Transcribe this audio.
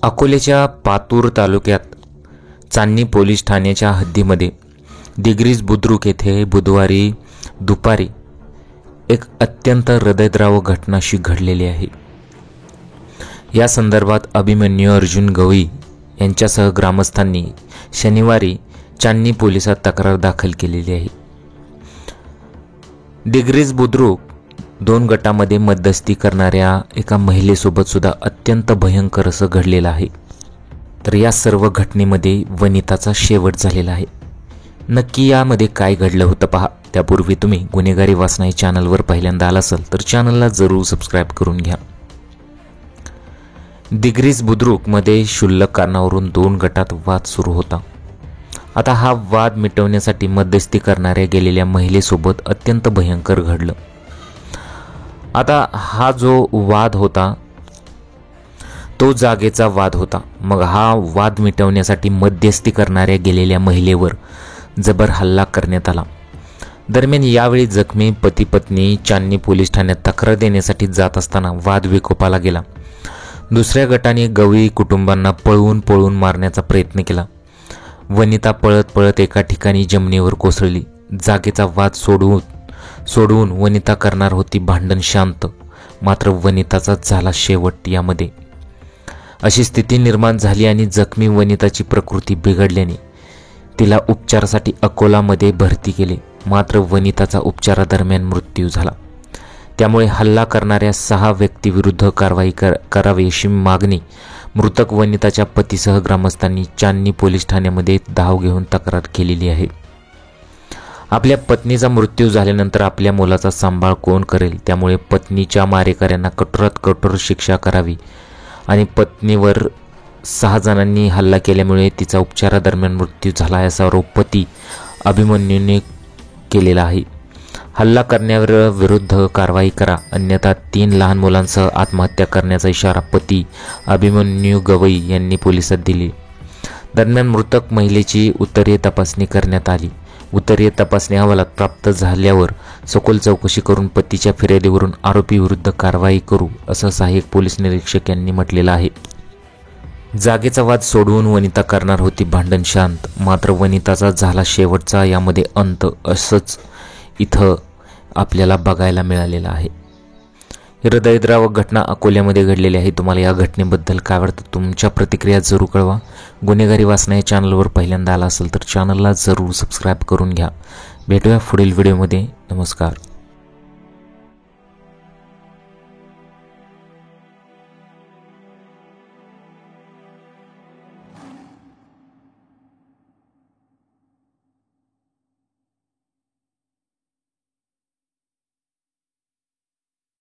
अकोल्याच्या पातूर तालुक्यात चांदणी पोलीस ठाण्याच्या हद्दीमध्ये दिग्रीज बुद्रुक येथे बुधवारी दुपारी एक अत्यंत हृदयद्रावक घटनाशी घडलेली आहे। या संदर्भात अभिमन्यू अर्जुन गवई यांच्यासह ग्रामस्थांनी शनिवारी चांदणी पोलिसात तक्रार दाखल केलेली आहे। दिग्रीज बुद्रुक दोन गटामध्ये मध्यस्थी करणाऱ्या एका महिलेसोबत सुद्धा अत्यंत भयंकर असं घडलेलं आहे। तर या सर्व घटनेमध्ये वनिताचा शेवट झालेला आहे। नक्की यामध्ये काय घडलं होतं पहा। त्यापूर्वी तुम्ही गुन्हेगारी वाचना या चॅनलवर पहिल्यांदा आला असाल तर चॅनलला जरूर सबस्क्राइब करून घ्या। दिग्रीज बुद्रुक मध्ये क्षुल्लक कारणावरून दोन गटात वाद सुरू होता। आता हा वाद मिटवण्यासाठी मध्यस्थी करणाऱ्या गेलेल्या महिलेसोबत अत्यंत भयंकर घडलं। आता हा जो वाद होता तो जागेचा वाद होता। मग हा वाद मिटवण्यासाठी मध्यस्थी करणाऱ्या गेलेल्या महिलेवर जबर हल्ला करण्यात आला। दरम्यान यावेळी जखमी पती पत्नी चांदणी पोलीस ठाण्यात तक्रार देण्यासाठी जात असताना वाद विकोपाला गेला। दुसऱ्या गटाने गवई कुटुंबांना पळवून मारण्याचा प्रयत्न केला। वनिता पळत पळत एका ठिकाणी जमिनीवर कोसळली। जागेचा वाद सोडवून वनिता करणार होती भांडण शांत, मात्र वनिताचा झाला शेवट। यामध्ये अशी स्थिती निर्माण झाली आणि जखमी वनिताची प्रकृती बिघडल्याने तिला उपचारासाठी अकोलामध्ये भरती केले, मात्र वनिताचा उपचारादरम्यान मृत्यू झाला। त्यामुळे हल्ला करणाऱ्या 6 व्यक्तीविरुद्ध कारवाई करावी अशी मागणी मृतक वनिताच्या पतीसह ग्रामस्थांनी चांदणी पोलीस ठाण्यामध्ये धाव घेऊन तक्रार केलेली आहे। आपल्या पत्नीचा मृत्यू झाल्यानंतर आपल्या मुलाचा सांभाळ कोण करेल, त्यामुळे पत्नीच्या मारेकऱ्यांना कठोरात कठोर शिक्षा करावी आणि पत्नीवर 6 जणांनी हल्ला केल्यामुळे तिचा उपचारादरम्यान मृत्यू झाला असा आरोप पती अभिमन्यूने केलेला आहे। हल्ला करण्यावर विरुद्ध कारवाई करा, अन्यथा 3 लहान मुलांसह आत्महत्या करण्याचा इशारा पती अभिमन्यू गवई यांनी पोलिसात दिली। दरम्यान मृतक महिलेची उत्तरीय तपासणी करण्यात आली। उत्तरीय तपासणी अहवालात प्राप्त झाल्यावर सखोल चौकशी करून पतीच्या फिर्यादीवरून आरोपी विरुद्ध कारवाई करू असं सहाय्यक पोलीस निरीक्षक यांनी म्हटलेलं आहे। जागेचा वाद सोडवून वनिता करणार होती भांडण शांत, मात्र वनिताचा झाला शेवटचा यामध्ये अंत, असंच इथं आपल्याला बघायला मिळालेलं आहे। हृदयद्रावक घटना अकोल्यामध्ये घडलेली आहे। तुम्हाला या घटनेबद्दल काय वाटतं, तुमच्या प्रतिक्रिया जरूर कळवा। गुन्हेगारी वाचना या चॅनलवर पहिल्यांदा आला असेल तर चॅनलला जरूर सबस्क्राइब करून घ्या। भेटूया पुढील व्हिडिओमध्ये। नमस्कार।